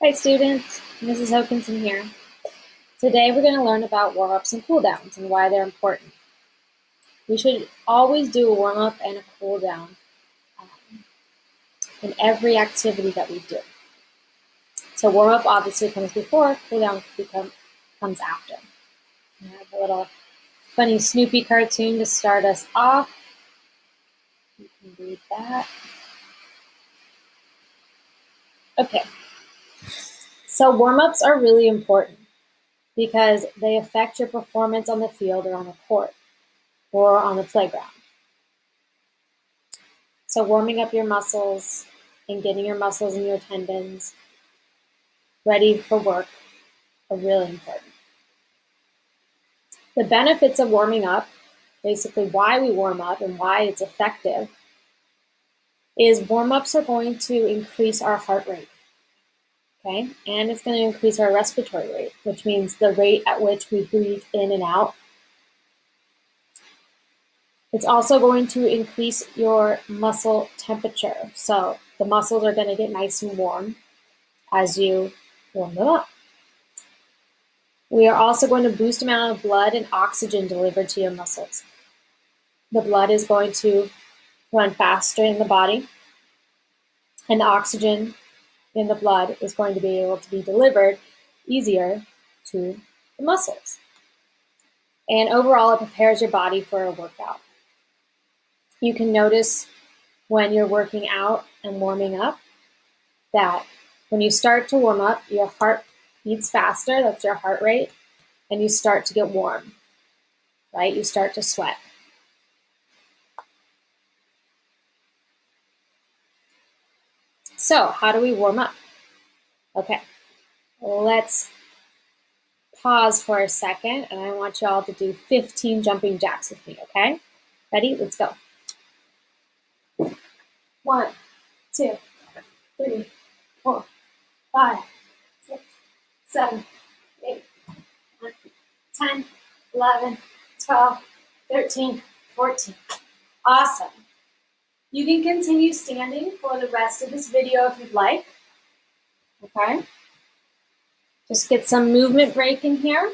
Hi students, Mrs. Hokinson here. Today we're going to learn about warm-ups and cool-downs and why they're important. We should always do a warm-up and a cool-down in every activity that we do. So warm-up obviously comes before, cool-down comes after. I have a little funny Snoopy cartoon to start us off. You can read that. Okay, so warm-ups are really important because they affect your performance on the field or on the court or on the playground. So warming up your muscles and getting your muscles and your tendons ready for work are really important. The benefits of warming up, basically why we warm up and why it's effective, is warm-ups are going to increase our heart rate, okay? And it's going to increase our respiratory rate, which means the rate at which we breathe in and out. It's also going to increase your muscle temperature. So the muscles are going to get nice and warm as you warm them up. We are also going to boost the amount of blood and oxygen delivered to your muscles. The blood is going to run faster in the body, and the oxygen in the blood is going to be able to be delivered easier to the muscles. And overall, it prepares your body for a workout. You can notice when you're working out and warming up that when you start to warm up, your heart beats faster, that's your heart rate, and you start to get warm, right? You start to sweat. So how do we warm up? Okay, let's pause for a second, and I want y'all to do 15 jumping jacks with me, okay? Ready? Let's go. 1, 2, 3, 4, 5, 6, 7, 8, 9, 10, 11, 12, 13, 14. Awesome. You can continue standing for the rest of this video if you'd like, okay? Just get some movement break in here.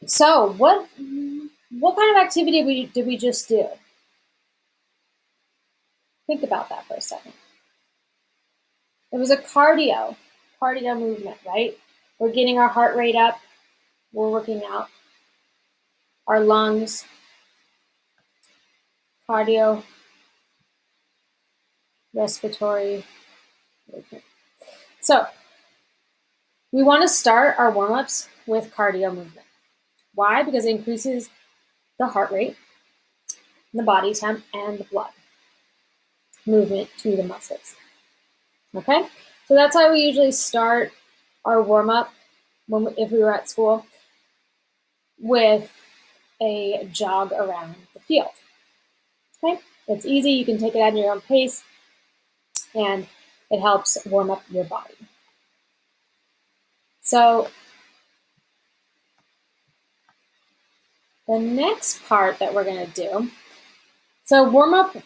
So what kind of activity did we just do? Think about that for a second. It was a cardio movement, right? We're getting our heart rate up. We're working out our lungs. Cardio, respiratory movement. So we want to start our warm-ups with cardio movement. Why? Because it increases the heart rate, the body temp, and the blood movement to the muscles. Okay? So that's how we usually start our warm-up if we were at school with a jog around the field. Okay? It's easy. You can take it at your own pace, and it helps warm up your body. So the next part that we're going to do, so warm up,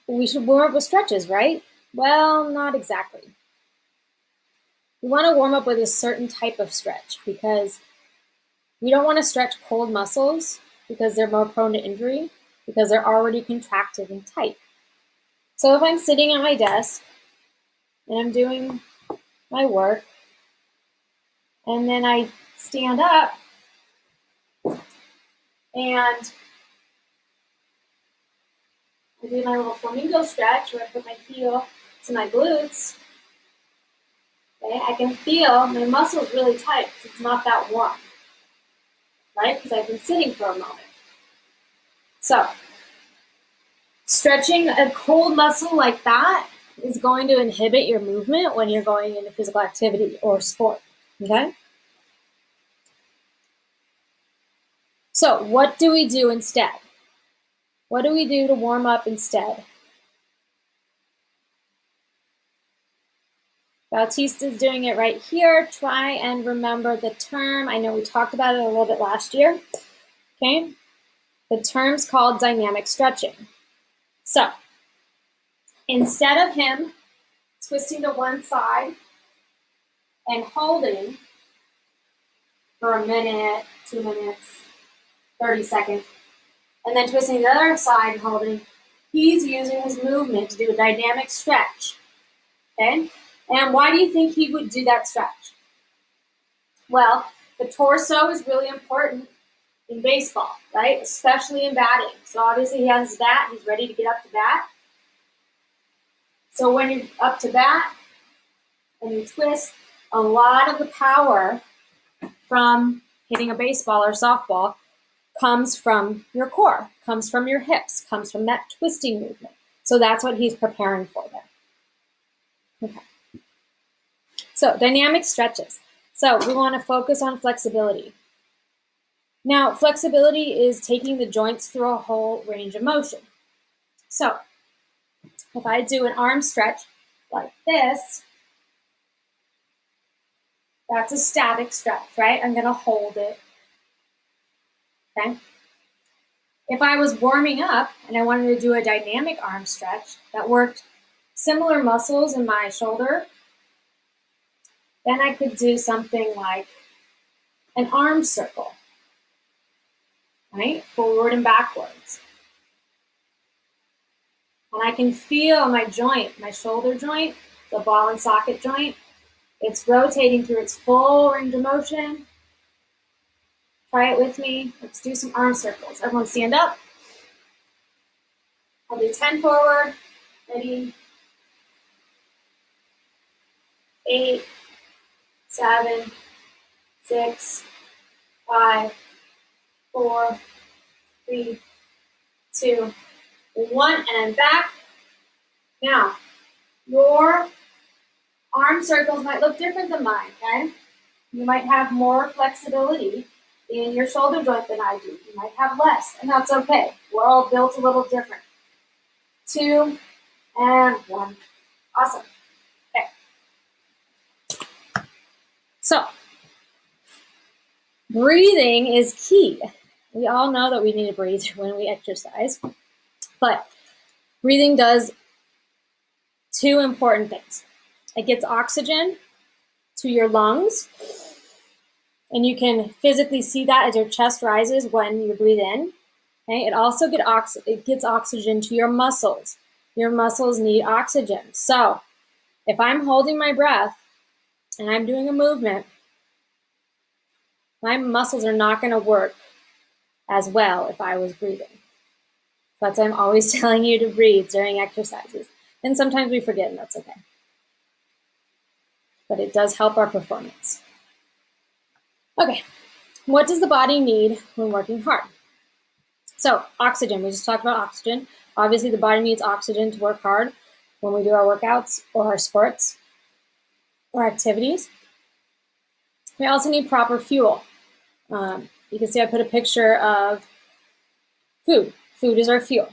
we should warm up with stretches, right? Well, not exactly. We want to warm up with a certain type of stretch because we don't want to stretch cold muscles because they're more prone to injury because they're already contracted and tight. So if I'm sitting at my desk and I'm doing my work and then I stand up and I do my little flamingo stretch where I put my heel to my glutes, okay, I can feel my muscles really tight because it's not that warm, right? Because I've been sitting for a moment. So stretching a cold muscle like that is going to inhibit your movement when you're going into physical activity or sport, okay? So what do we do instead? What do we do to warm up instead? Bautista's doing it right here. Try and remember the term. I know we talked about it a little bit last year, okay? The term's called dynamic stretching. So instead of him twisting to one side and holding for a minute, 2 minutes, 30 seconds, and then twisting the other side and holding, he's using his movement to do a dynamic stretch, okay? And why do you think he would do that stretch? Well, the torso is really important in baseball, right? Especially in batting. So obviously he has his bat, he's ready to get up to bat. So when you're up to bat and you twist, a lot of the power from hitting a baseball or softball comes from your core, comes from your hips, comes from that twisting movement. So that's what he's preparing for there. Okay. So dynamic stretches. So we want to focus on flexibility. Now, flexibility is taking the joints through a whole range of motion. So if I do an arm stretch like this, that's a static stretch, right? I'm going to hold it. Okay. If I was warming up and I wanted to do a dynamic arm stretch that worked similar muscles in my shoulder, then I could do something like an arm circle, right? Forward and backwards. And I can feel my joint, my shoulder joint, the ball and socket joint. It's rotating through its full range of motion. Try it with me. Let's do some arm circles. Everyone stand up. I'll do 10 forward. Ready? 8, 7, 6, 5, 4, 3, 2, 1, and back. Now, your arm circles might look different than mine, okay? You might have more flexibility in your shoulder joint than I do. You might have less, and that's okay. We're all built a little different. 2, and 1. Awesome. Okay. So, breathing is key. We all know that we need to breathe when we exercise, but breathing does 2 important things. It gets oxygen to your lungs, and you can physically see that as your chest rises when you breathe in. Okay? It also gets oxygen to your muscles. Your muscles need oxygen. So if I'm holding my breath and I'm doing a movement, my muscles are not going to work as well if I was breathing. That's why I'm always telling you to breathe during exercises. And sometimes we forget, and that's okay. But it does help our performance. Okay, what does the body need when working hard? So oxygen, we just talked about oxygen. Obviously the body needs oxygen to work hard when we do our workouts or our sports or activities. We also need proper fuel. You can see I put a picture of food. Food is our fuel,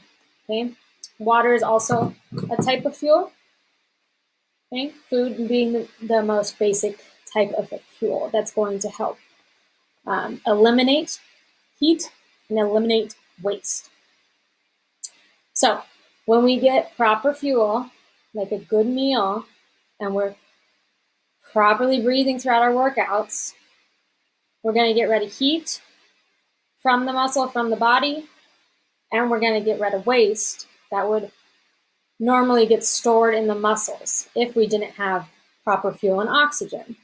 okay? Water is also a type of fuel, okay? Food being the most basic type of fuel that's going to help eliminate heat and eliminate waste. So when we get proper fuel, like a good meal, and we're properly breathing throughout our workouts, we're going to get rid of heat from the muscle, from the body, and we're going to get rid of waste that would normally get stored in the muscles if we didn't have proper fuel and oxygen.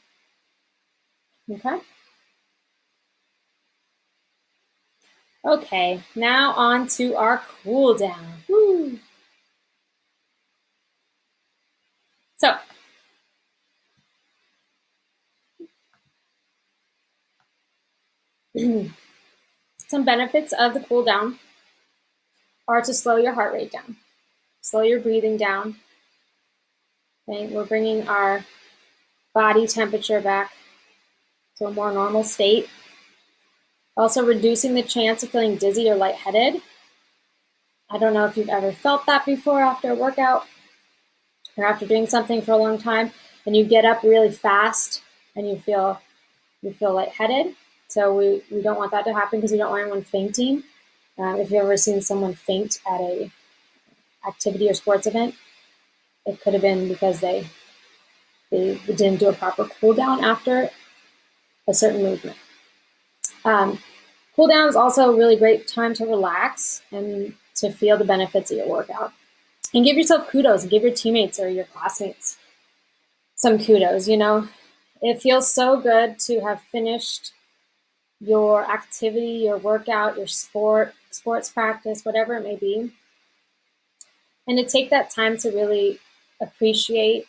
Okay? Okay, now on to our cool down. Woo. So, some benefits of the cool down are to slow your heart rate down, slow your breathing down. Okay, we're bringing our body temperature back to a more normal state. Also reducing the chance of feeling dizzy or lightheaded. I don't know if you've ever felt that before after a workout or after doing something for a long time and you get up really fast and you feel lightheaded. So we don't want that to happen because we don't want anyone fainting. If you've ever seen someone faint at a activity or sports event, it could have been because they they didn't do a proper cool down after a certain movement. Cool down is also a really great time to relax and to feel the benefits of your workout. And give yourself kudos and give your teammates or your classmates some kudos. You know, it feels so good to have finished your activity, your workout, your sports practice, whatever it may be. And to take that time to really appreciate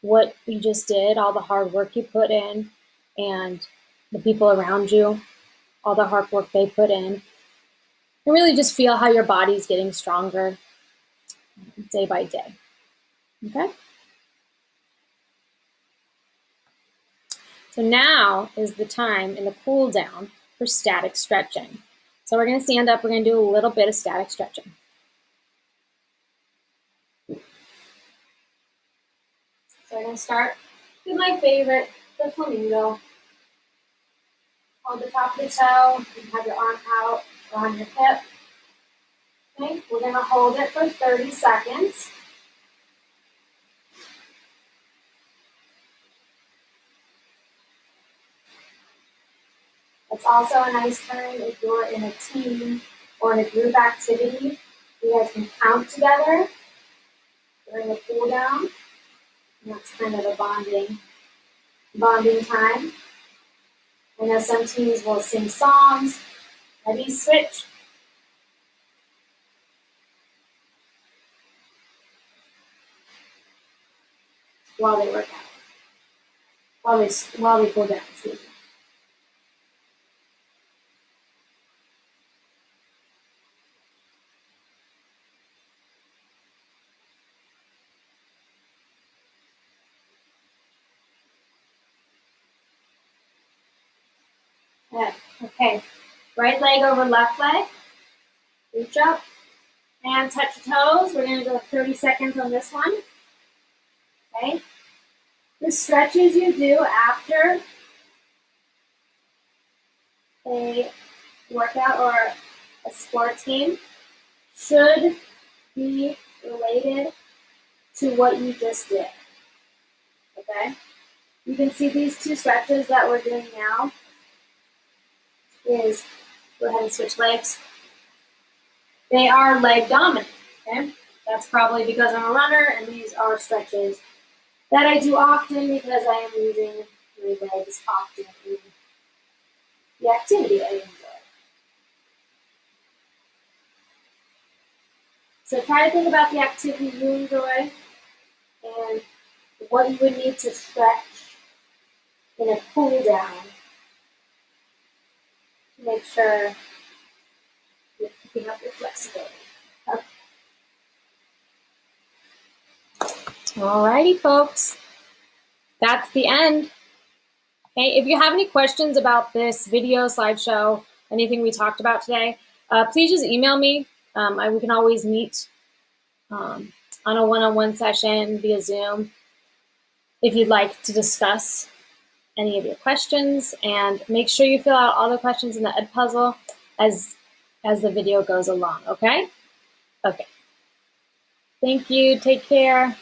what you just did, all the hard work you put in, and the people around you, all the hard work they put in. And really just feel how your body's getting stronger day by day. Okay? So now is the time in the cool down for static stretching. So we're going to stand up. We're going to do a little bit of static stretching. So we're going to start with my favorite, the flamingo. Hold the top of the toe. You can have your arm out or on your hip. Okay, we're going to hold it for 30 seconds. It's also a nice time if you're in a team or in a group activity. You guys can count together during the cool down. And that's kind of a bonding time. I know some teams will sing songs. Ready, switch. While they work out. While they cool down, excuse me. Okay, right leg over left leg. Reach up and touch your toes. We're going to go 30 seconds on this one. Okay. The stretches you do after a workout or a sports game should be related to what you just did. Okay. You can see these two stretches that we're doing now is, go ahead and switch legs. They are leg dominant, okay? That's probably because I'm a runner, and these are stretches that I do often because I am using my legs often in the activity I enjoy. So try to think about the activity you enjoy and what you would need to stretch in a cool down to make sure you're keeping up your flexibility. Okay. Alrighty, folks. That's the end. Okay, if you have any questions about this video, slideshow, anything we talked about today, please just email me. We can always meet on a one-on-one session via Zoom if you'd like to discuss any of your questions, and make sure you fill out all the questions in the Edpuzzle as the video goes along, okay? Okay. Thank you. Take care.